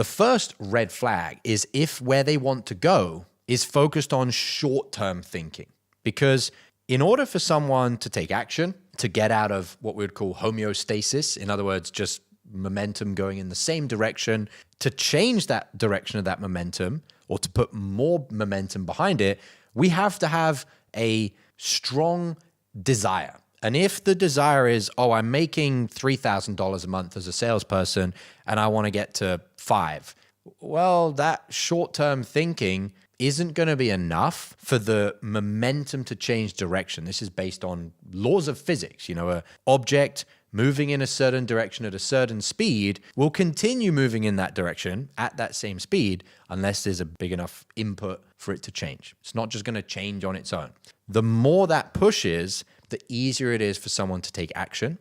the first red flag is if where they want to go is focused on short-term thinking. Because in order for someone to take action, to get out of what we would call homeostasis, in other words, just momentum going in the same direction, to change that direction of that momentum or to put more momentum behind it, we have to have a strong desire. And if the desire is, oh, I'm making $3,000 a month as a salesperson and I want to get to 5, well, that short-term thinking isn't going to be enough for the momentum to change direction. This is based on laws of physics. An object moving in a certain direction at a certain speed will continue moving in that direction at that same speed unless there's a big enough input for it to change. It's not just going to change on its own. The more that pushes, the easier it is for someone to take action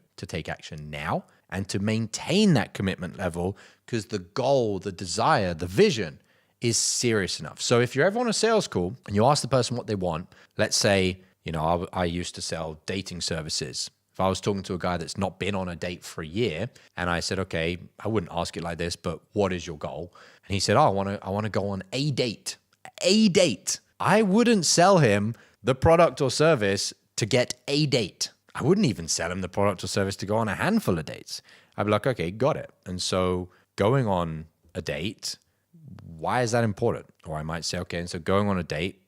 now, and to maintain that commitment level, because the goal, the desire, the vision is serious enough. So if you're ever on a sales call and you ask the person what they want, let's say, I used to sell dating services. If I was talking to a guy that's not been on a date for a year and I said, okay, I wouldn't ask it like this, but what is your goal? And he said, I want to go on a date. I wouldn't sell him the product or service to get a date. I wouldn't even sell him the product or service to go on a handful of dates. I'd be like, okay, got it. And so going on a date, why is that important? Or I might say, okay, and so going on a date,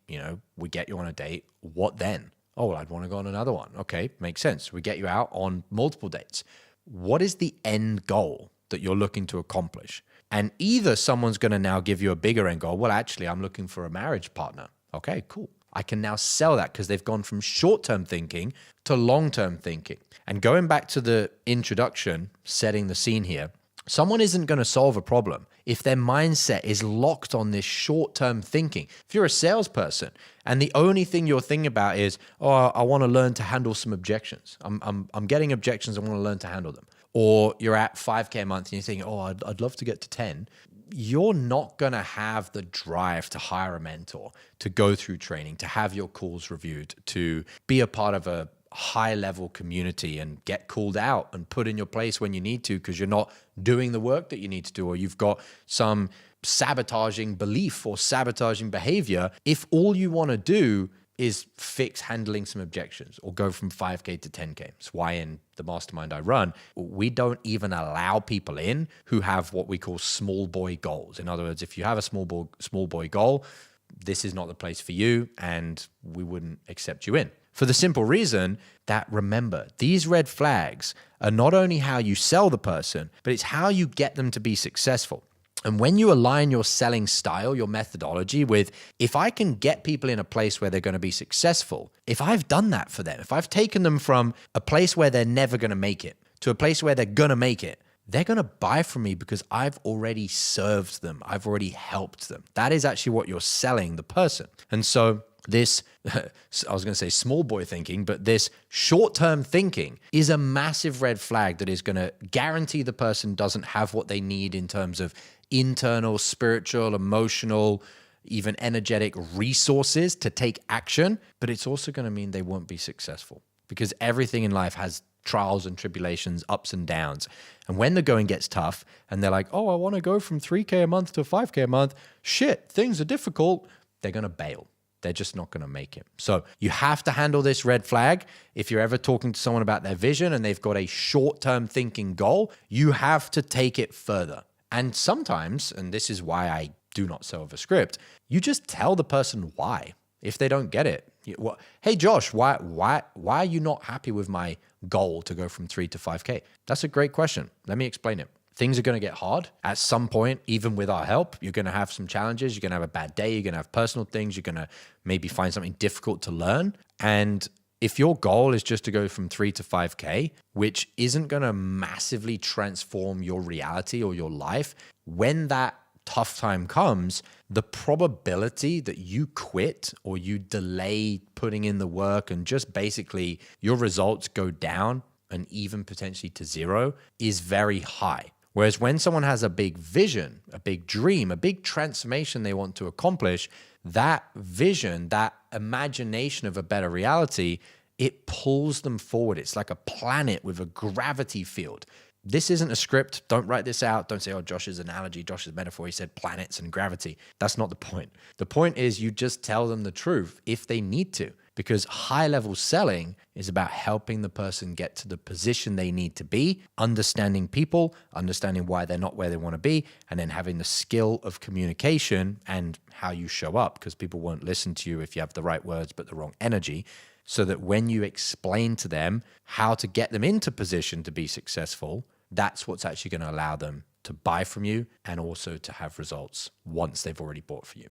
we get you on a date. What then? Oh, well, I'd want to go on another one. Okay, makes sense. We get you out on multiple dates. What is the end goal that you're looking to accomplish? And either someone's going to now give you a bigger end goal. Well, actually, I'm looking for a marriage partner. Okay, cool. I can now sell that because they've gone from short-term thinking to long-term thinking. And going back to the introduction, setting the scene here, someone isn't going to solve a problem if their mindset is locked on this short-term thinking. If you're a salesperson and the only thing you're thinking about is, oh, I want to learn to handle some objections. I'm getting objections. I want to learn to handle them. Or you're at 5K a month and you're thinking, oh, I'd love to get to 10. You're not going to have the drive to hire a mentor, to go through training, to have your calls reviewed, to be a part of a high-level community and get called out and put in your place when you need to because you're not doing the work that you need to do, or you've got some sabotaging belief or sabotaging behavior. If all you want to do is fix handling some objections or go from 5K to 10K. It's why in the mastermind I run, we don't even allow people in who have what we call small boy goals. In other words, if you have a small boy goal, this is not the place for you and we wouldn't accept you in. For the simple reason that, remember, these red flags are not only how you sell the person, but it's how you get them to be successful. And when you align your selling style, your methodology with, if I can get people in a place where they're going to be successful, if I've done that for them, if I've taken them from a place where they're never going to make it to a place where they're going to make it, they're going to buy from me because I've already served them. I've already helped them. That is actually what you're selling the person. And so this, I was going to say small boy thinking, but this short-term thinking is a massive red flag that is going to guarantee the person doesn't have what they need in terms of internal, spiritual, emotional, even energetic resources to take action. But it's also going to mean they won't be successful because everything in life has trials and tribulations, ups and downs. And when the going gets tough and they're like, oh, I want to go from 3K a month to 5K a month, shit, things are difficult, they're going to bail. They're just not going to make it. So you have to handle this red flag. If you're ever talking to someone about their vision and they've got a short-term thinking goal, you have to take it further. And sometimes, and this is why I do not sell with a script, you just tell the person why if they don't get it. Hey, Josh, why are you not happy with my goal to go from 3 to 5K? That's a great question. Let me explain it. Things are going to get hard at some point, even with our help. You're going to have some challenges. You're going to have a bad day. You're going to have personal things. You're going to maybe find something difficult to learn. And if your goal is just to go from 3 to 5K, which isn't going to massively transform your reality or your life, when that tough time comes, the probability that you quit or you delay putting in the work and just basically your results go down and even potentially to zero is very high. Whereas when someone has a big vision, a big dream, a big transformation they want to accomplish, that vision, that imagination of a better reality, it pulls them forward. It's like a planet with a gravity field. This isn't a script. Don't write this out. Don't say, oh, Josh's analogy, Josh's metaphor, he said planets and gravity. That's not the point. The point is you just tell them the truth if they need to, because high level selling is about helping the person get to the position they need to be, understanding people, understanding why they're not where they want to be, and then having the skill of communication and how you show up, because people won't listen to you if you have the right words but the wrong energy. So that when you explain to them how to get them into position to be successful, that's what's actually going to allow them to buy from you and also to have results once they've already bought from you.